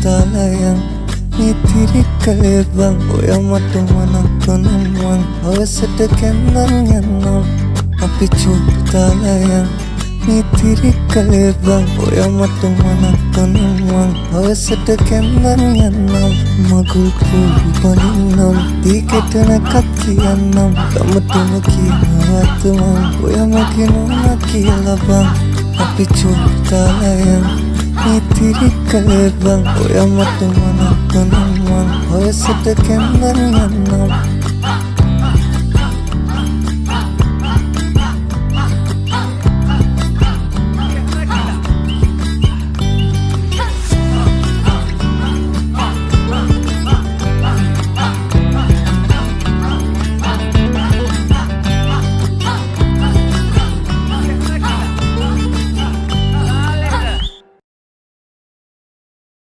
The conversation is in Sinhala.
තාලයන් මේ තිරිකලේ බං ඔය මට මනක් තොනම්වන් අවසට කැන්දන් යන්නම් අපි චුත්තාලයන් මේ තිරිකලේ බං ඔය මට මනක් තොනම්වන් අවසට කැන්දන් යන්නම් මගුල් පූ බනින්නම් දීකෙටනකත් කියන්නම් ගමටම කියනවත්මන් ඔය මගේ නෝනා කියලා බං අපි චුත්තාලයන් මේ තිරිකලේ බං ඔය මට මනක් තොනම්වන් අවසට කැන්දන් යන්නම්